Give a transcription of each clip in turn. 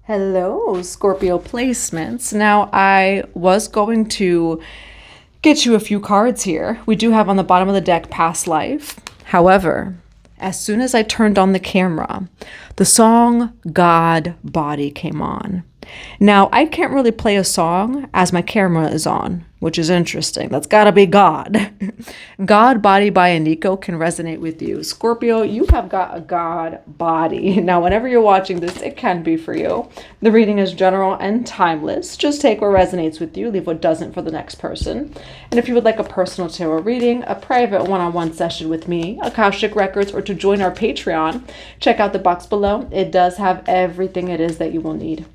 Hello, Scorpio placements. Now, I was going to get you a few cards here. We do have on the bottom of the deck past life. However, as soon as I turned on the camera, the song God Body came on. Now, I can't really play a song as my camera is on, which is interesting. That's gotta be God. God Body by Aniko can resonate with you. Scorpio, you have got a God body. Now, whenever you're watching this, it can be for you. The reading is general and timeless. Just take what resonates with you, leave what doesn't for the next person. And if you would like a personal tarot reading, a private one-on-one session with me, Akashic Records, or to join our Patreon, check out the box below. It does have everything it is that you will need.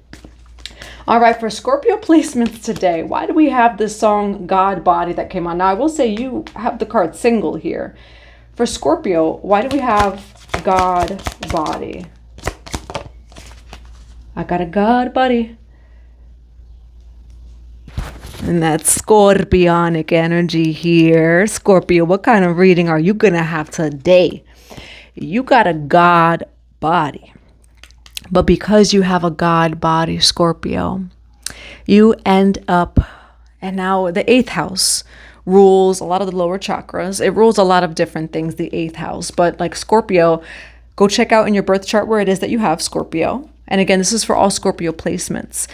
All right, for Scorpio placements today, why do we have this song God Body that came on? Now, I will say you have the card single here. For Scorpio, why do we have God Body? I got a God Body. And that's Scorpionic energy here. Scorpio, what kind of reading are you going to have today? You got a God Body. But because you have a God body, Scorpio, you end up, and now the 8th house rules a lot of the lower chakras. It rules a lot of different things, the 8th house. But like Scorpio, go check out in your birth chart where it is that you have Scorpio. And again, this is for all Scorpio placements.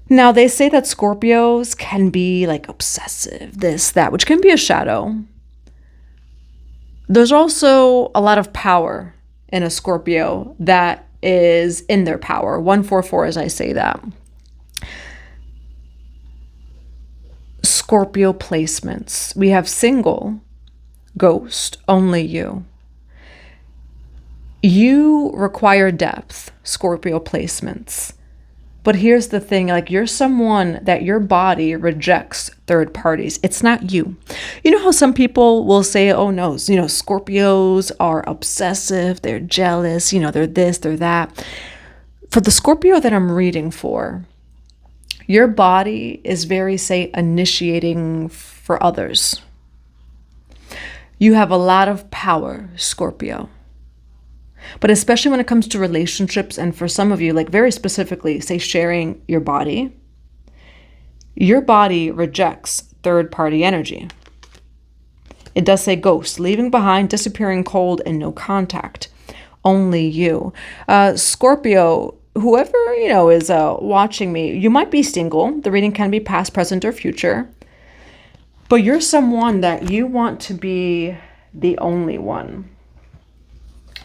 Now, they say that Scorpios can be like obsessive, this, that, which can be a shadow. There's also a lot of power in a Scorpio that is in their power. 144 as I say that. Scorpio placements. We have single, ghost, only you. You require depth, Scorpio placements. But here's the thing, like you're someone that your body rejects third parties. It's not you. You know how some people will say, oh no, Scorpios are obsessive, they're jealous, they're this, they're that. For the Scorpio that I'm reading for, your body is very, say, initiating for others. You have a lot of power, Scorpio. But especially when it comes to relationships, and for some of you, like very specifically, say sharing your body rejects third-party energy. It does say ghost, leaving behind, disappearing cold, and no contact. Only you. Scorpio, whoever, is watching me, you might be single. The reading can be past, present, or future. But you're someone that you want to be the only one.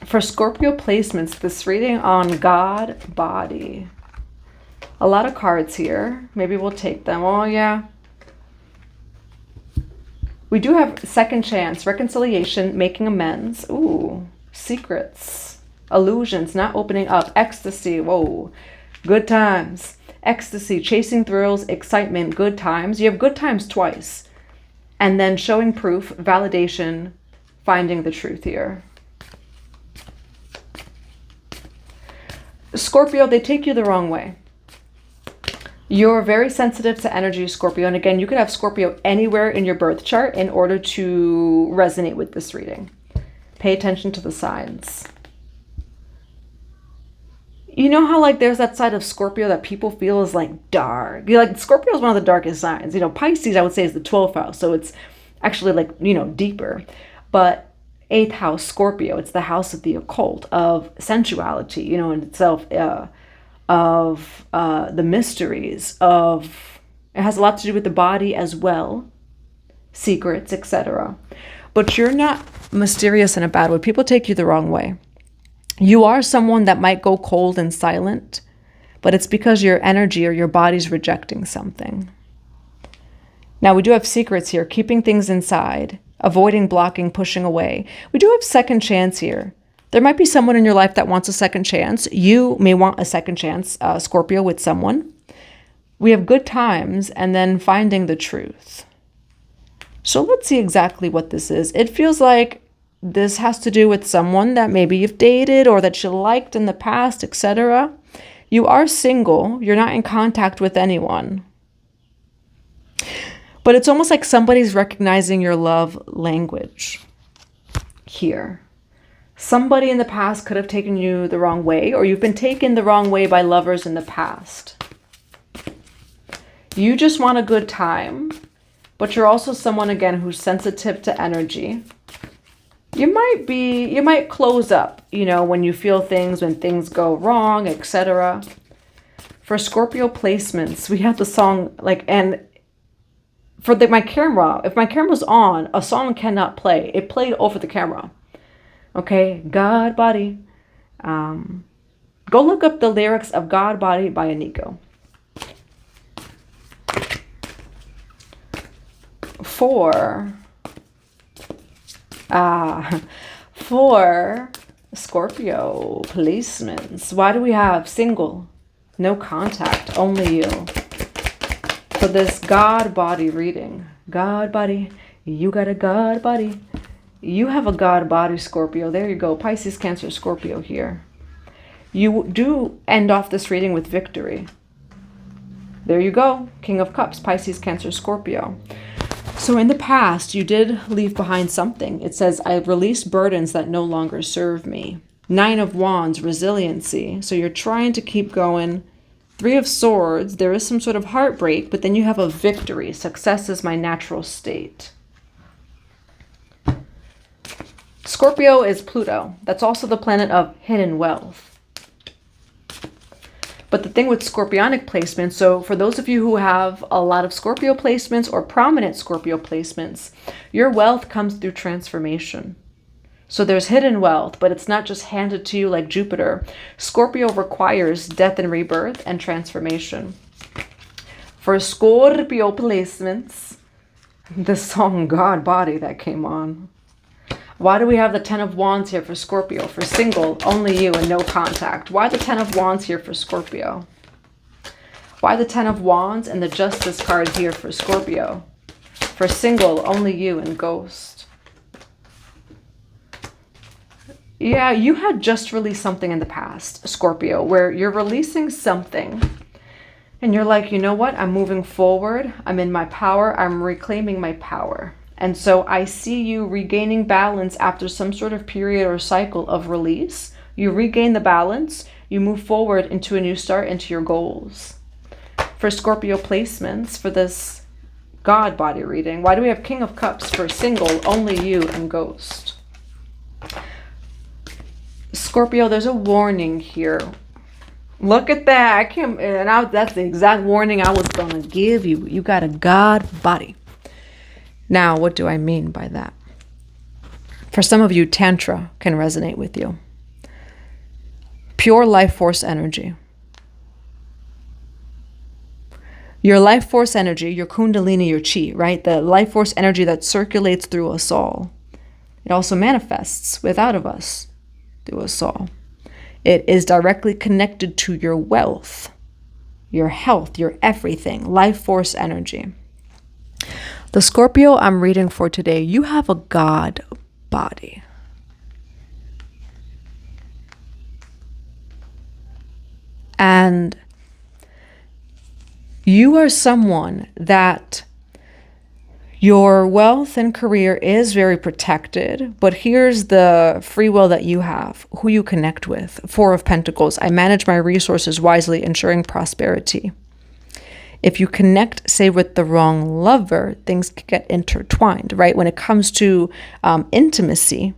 For Scorpio placements, this reading on God Body. A lot of cards here. Maybe we'll take them. Oh, yeah. We do have second chance, reconciliation, making amends. Ooh, secrets, illusions, not opening up, ecstasy. Whoa, good times. Ecstasy, chasing thrills, excitement, good times. You have good times twice. And then showing proof, validation, finding the truth here. Scorpio, they take you the wrong way. You're very sensitive to energy, Scorpio. And again, you could have Scorpio anywhere in your birth chart in order to resonate with this reading. Pay attention to the signs. You know how like there's that side of Scorpio that people feel is like dark. Like Scorpio is one of the darkest signs. Pisces, I would say, is the 12th house. So it's actually like, deeper. But 8th house, Scorpio, it's the house of the occult, of sensuality, in itself, of the mysteries, it has a lot to do with the body as well, secrets, etc. But you're not mysterious in a bad way. People take you the wrong way. You are someone that might go cold and silent, but it's because your energy or your body's rejecting something. Now, we do have secrets here, keeping things inside, avoiding, blocking, pushing away. We do have second chance here. There might be someone in your life that wants a second chance. You may want a second chance, Scorpio, with someone. We have good times and then finding the truth. So let's see exactly what this is. It feels like this has to do with someone that maybe you've dated or that you liked in the past, etc. You are single. You're not in contact with anyone. But it's almost like somebody's recognizing your love language here. Somebody in the past could have taken you the wrong way, or you've been taken the wrong way by lovers in the past. You just want a good time, but you're also someone, again, who's sensitive to energy. You might close up, when you feel things, when things go wrong, etc. For Scorpio placements, we have the song, and for my camera, if my camera's on, a song cannot play. It played over the camera. Okay, God Body. Go look up the lyrics of God Body by Aniko. For Scorpio placements, why do we have single, no contact, only you? For this God Body reading, God Body, you got a God Body. You have a God Body, Scorpio. There you go. Pisces, Cancer, Scorpio here. You do end off this reading with victory. There you go. King of Cups, Pisces, Cancer, Scorpio. So in the past, you did leave behind something. It says, I released burdens that no longer serve me. 9 of Wands, resiliency. So you're trying to keep going. 3 of Swords, there is some sort of heartbreak, but then you have a victory. Success is my natural state. Scorpio is Pluto. That's also the planet of hidden wealth. But the thing with Scorpionic placements, so for those of you who have a lot of Scorpio placements or prominent Scorpio placements, your wealth comes through transformation. So there's hidden wealth, but it's not just handed to you like Jupiter. Scorpio requires death and rebirth and transformation. For Scorpio placements, the song God Body that came on. Why do we have the 10 of Wands here for Scorpio? For single, only you and no contact. Why the 10 of Wands here for Scorpio? Why the 10 of Wands and the Justice card here for Scorpio? For single, only you and ghost. Yeah, you had just released something in the past, Scorpio, where you're releasing something and you're like, you know what? I'm moving forward. I'm in my power. I'm reclaiming my power. And so I see you regaining balance after some sort of period or cycle of release. You regain the balance. You move forward into a new start, into your goals. For Scorpio placements, for this God Body reading, why do we have King of Cups for single, only you and ghost? Scorpio, there's a warning here. Look at that. That's the exact warning I was going to give you. You got a God Body. Now, what do I mean by that? For some of you, Tantra can resonate with you. Pure life force energy. Your life force energy, your Kundalini, your Chi, right? The life force energy that circulates through us all. It also manifests without of us through us all. It is directly connected to your wealth, your health, your everything. Life force energy. The Scorpio I'm reading for today, you have a God Body. And you are someone that your wealth and career is very protected, but here's the free will that you have, who you connect with. 4 of Pentacles, I manage my resources wisely, ensuring prosperity. If you connect, say, with the wrong lover, things can get intertwined, right? When it comes to intimacy,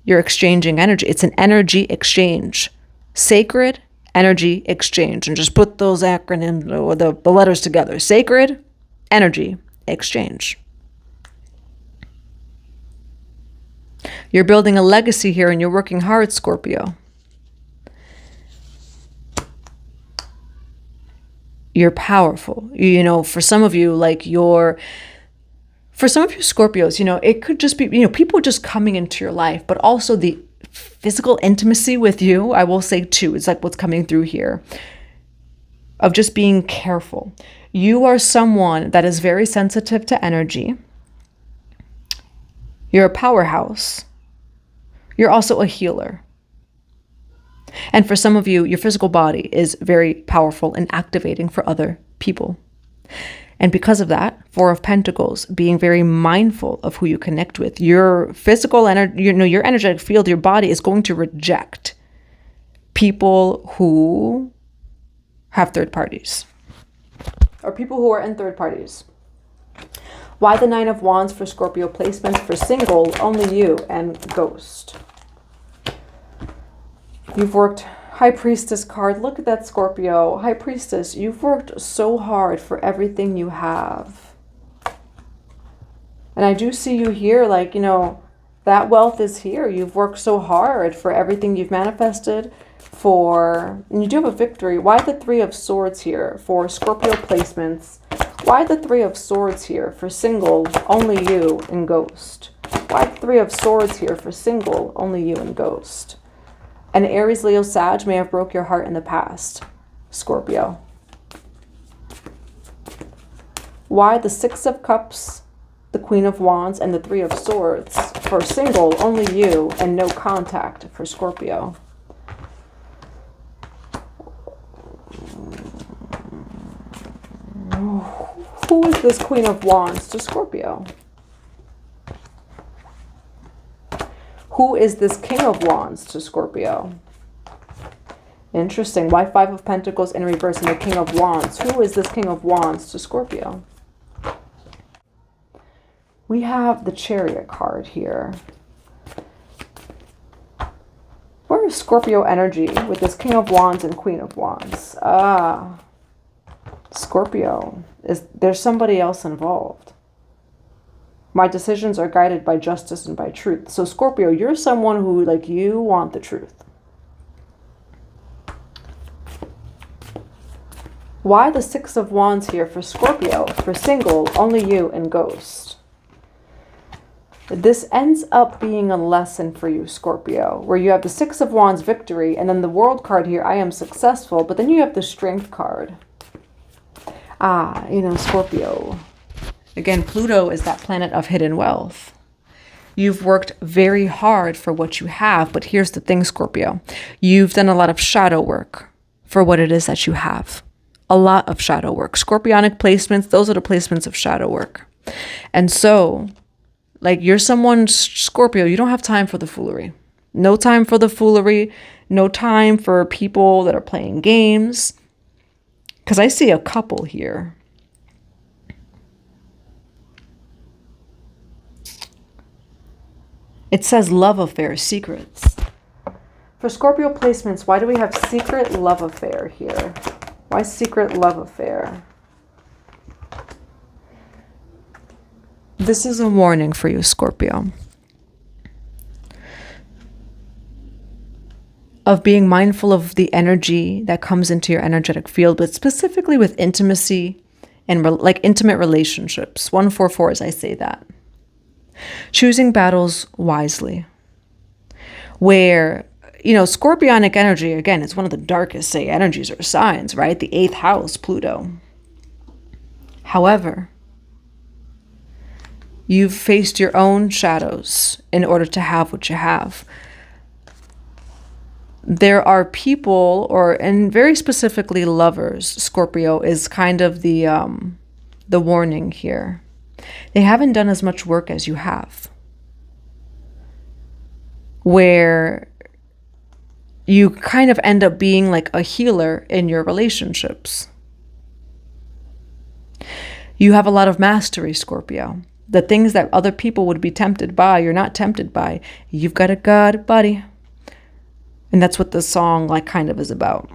you're exchanging energy. It's an energy exchange. Sacred energy exchange. And just put those acronyms or the letters together. Sacred energy exchange. You're building a legacy here and you're working hard, Scorpio. You're powerful. For some of you, for some of you Scorpios, it could just be, people just coming into your life, but also the physical intimacy with you, I will say too, is like what's coming through here, of just being careful. You are someone that is very sensitive to energy. You're a powerhouse. You're also a healer. And for some of you, your physical body is very powerful and activating for other people. And because of that, Four of Pentacles, being very mindful of who you connect with. Your physical energy, your energetic field, your body is going to reject people who have third parties or people who are in third parties. Why the Nine of Wands for Scorpio placements for single, only you, and ghost. You've worked High Priestess card. Look at that, Scorpio. High Priestess, you've worked so hard for everything you have. And I do see you here, like, you know, that wealth is here. You've worked so hard for everything you've manifested for, and you do have a victory. Why the Three of Swords here for Scorpio placements? Why the Three of Swords here for single, only you, and ghost? Why the Three of Swords here for single, only you, and ghost? An Aries, Leo, Sag may have broke your heart in the past, Scorpio. Why the Six of Cups, the Queen of Wands, and the Three of Swords for single, only you, and no contact for Scorpio? Who is this Queen of Wands to Scorpio? Who is this King of Wands to Scorpio? Interesting. Why Five of Pentacles in reverse and the King of Wands? Who is this King of Wands to Scorpio? We have the Chariot card here. Where is Scorpio energy with this King of Wands and Queen of Wands? Scorpio, there's somebody else involved. My decisions are guided by justice and by truth. So Scorpio, you're someone who, like, you want the truth. Why the Six of Wands here for Scorpio? For single, only you, and ghost. This ends up being a lesson for you, Scorpio, where you have the Six of Wands victory, and then the World card here, I am successful, but then you have the Strength card. You know, Scorpio. Again, Pluto is that planet of hidden wealth. You've worked very hard for what you have, but here's the thing, Scorpio. You've done a lot of shadow work for what it is that you have. A lot of shadow work. Scorpionic placements, those are the placements of shadow work. And so, like, you're someone, Scorpio, you don't have time for the foolery. No time for the foolery. No time for people that are playing games. Because I see a couple here. It says love affair, secrets. For Scorpio placements, why do we have secret love affair here? Why secret love affair? This is a warning for you, Scorpio. Of being mindful of the energy that comes into your energetic field, but specifically with intimacy and like intimate relationships. 144 as I say that. Choosing battles wisely. Where, you know, Scorpionic energy, again, it's one of the darkest, say, energies or signs, right? The 8th house, Pluto. However, you've faced your own shadows in order to have what you have. There are people, and very specifically lovers, Scorpio, is kind of the warning here. They haven't done as much work as you have. Where you kind of end up being like a healer in your relationships. You have a lot of mastery, Scorpio. The things that other people would be tempted by, you're not tempted by. You've got a God buddy. And that's what the song like kind of is about.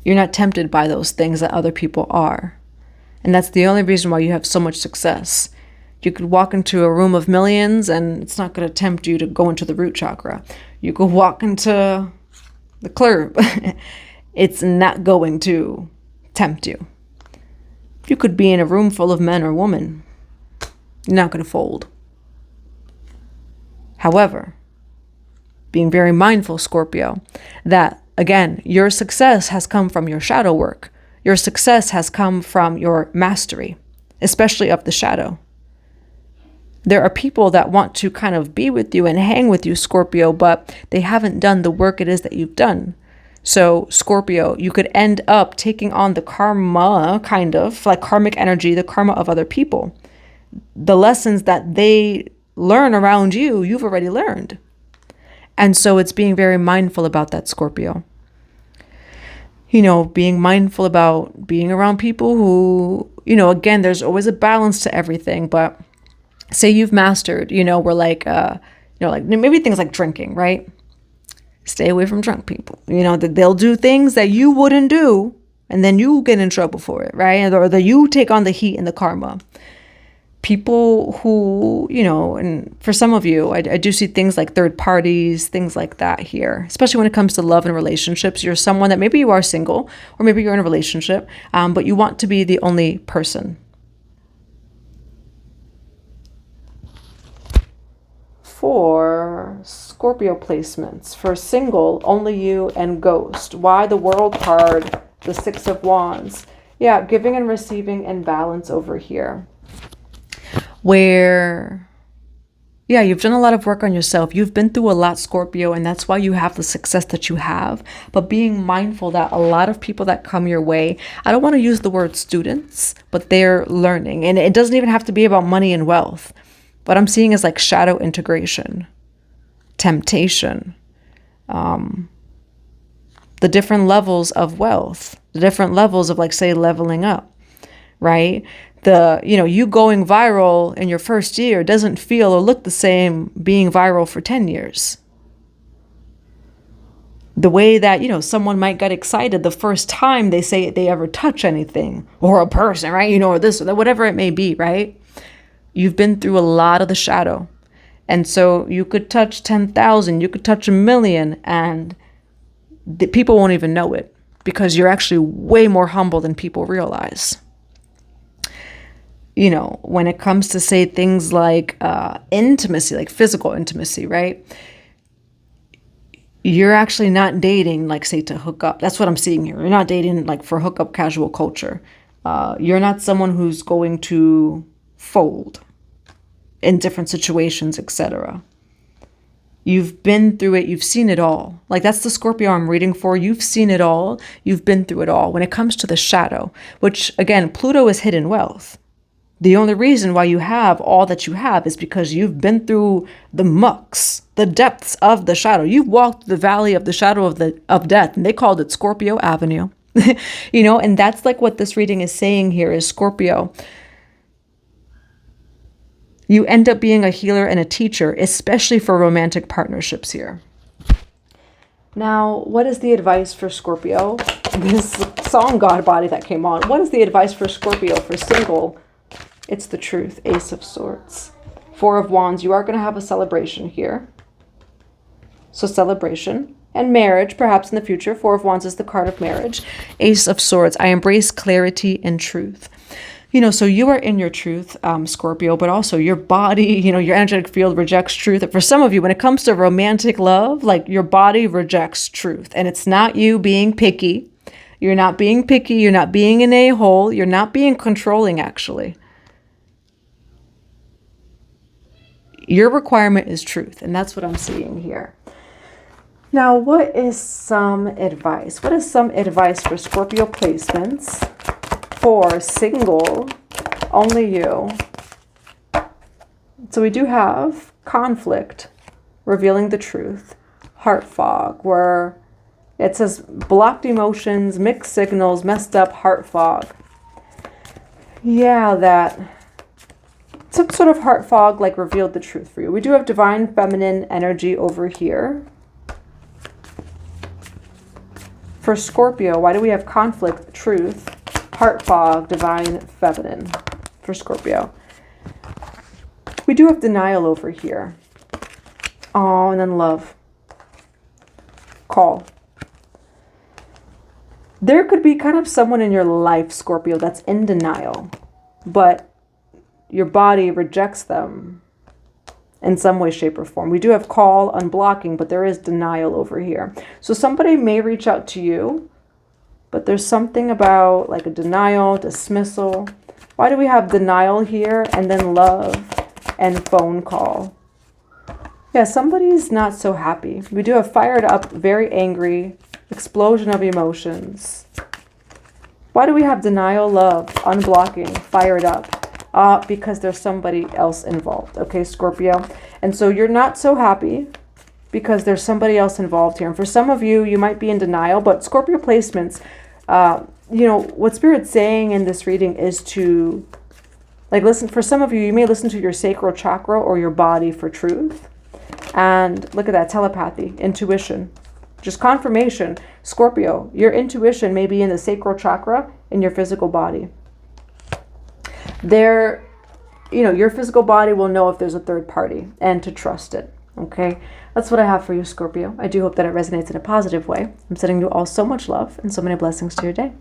You're not tempted by those things that other people are. And that's the only reason why you have so much success. You could walk into a room of millions and it's not going to tempt you to go into the root chakra. You could walk into the club. It's not going to tempt you. You could be in a room full of men or women. You're not going to fold. However, being very mindful, Scorpio, that, again, your success has come from your shadow work. Your success has come from your mastery, especially of the shadow. There are people that want to kind of be with you and hang with you, Scorpio, but they haven't done the work it is that you've done. So Scorpio, you could end up taking on the karma, kind of like karmic energy, the karma of other people. The lessons that they learn around you, you've already learned. And so it's being very mindful about that, Scorpio. You know, being mindful about being around people who, you know, again, there's always a balance to everything. But say you've mastered, you know, we're like, like maybe things like drinking, right? Stay away from drunk people. You know, that they'll do things that you wouldn't do, and then you get in trouble for it, right? Or that you take on the heat and the karma. People who, you know, and for some of you, I do see things like third parties, things like that here, especially when it comes to love and relationships. You're someone that maybe you are single, or maybe you're in a relationship, but you want to be the only person. For Scorpio placements, for single, only you and ghost. Why the World card, the Six of Wands? Yeah, giving and receiving and balance over here. Where, yeah, you've done a lot of work on yourself. You've been through a lot, Scorpio, and that's why you have the success that you have. But being mindful that a lot of people that come your way, I don't want to use the word students, but they're learning. And it doesn't even have to be about money and wealth. What I'm seeing is like shadow integration, temptation, the different levels of wealth, the different levels of, like, say, leveling up, right? You going viral in your first year doesn't feel or look the same being viral for 10 years. The way that, someone might get excited the first time they say they ever touch anything, or a person, right? Or this or that, whatever it may be, right? You've been through a lot of the shadow. And so you could touch 10,000, you could touch 1,000,000, and the people won't even know it, because you're actually way more humble than people realize. When it comes to, say, things like intimacy, like physical intimacy, right? You're actually not dating, like, say, to hook up. That's what I'm seeing here. You're not dating, like, for hookup casual culture. You're not someone who's going to fold in different situations, etc. You've been through it. You've seen it all. Like, that's the Scorpio I'm reading for. You've seen it all. You've been through it all. When it comes to the shadow, which, again, Pluto is hidden wealth. The only reason why you have all that you have is because you've been through the mucks, the depths of the shadow. You've walked the valley of the shadow of death, and they called it Scorpio Avenue. And that's like what this reading is saying here is, Scorpio, you end up being a healer and a teacher, especially for romantic partnerships here. Now, what is the advice for Scorpio? This song God Body that came on. What is the advice for Scorpio for single? It's the truth. Ace of Swords. Four of Wands. You are going to have a celebration here. So celebration and marriage, perhaps in the future. Four of Wands is the card of marriage. Ace of Swords. I embrace clarity and truth. So you are in your truth, Scorpio, but also your body, your energetic field rejects truth. For some of you, when it comes to romantic love, like, your body rejects truth. And it's not you being picky. You're not being picky. You're not being an a-hole. You're not being controlling, actually. Your requirement is truth, and that's what I'm seeing here. Now, what is some advice? What is some advice for Scorpio placements for single, only you? So we do have conflict, revealing the truth, heart fog, where it says blocked emotions, mixed signals, messed up heart fog. Yeah, that some sort of heart fog, like, revealed the truth for you. We do have divine feminine energy over here. For Scorpio, why do we have conflict, truth, heart fog, divine feminine for Scorpio? We do have denial over here. Oh, and then love. Call. There could be kind of someone in your life, Scorpio, that's in denial, but your body rejects them in some way, shape, or form. We do have call, unblocking, but there is denial over here. So somebody may reach out to you, but there's something about, like, a denial, dismissal. Why do we have denial here and then love and phone call? Yeah, somebody's not so happy. We do have fired up, very angry, Explosion of emotions. Why do we have denial, love, unblocking, fired up? Because there's somebody else involved, okay, Scorpio? And so you're not so happy because there's somebody else involved here. And for some of you, you might be in denial, but Scorpio placements, you know, what Spirit's saying in this reading is to, like, listen, for some of you, you may listen to your sacral chakra or your body for truth. And look at that, telepathy, intuition, just confirmation. Scorpio, your intuition may be in the sacral chakra in your physical body. There, you know, your physical body will know if there's a third party and to trust it. Okay, that's what I have for you, Scorpio. I do hope that it resonates in a positive way. I'm sending you all so much love and so many blessings to your day.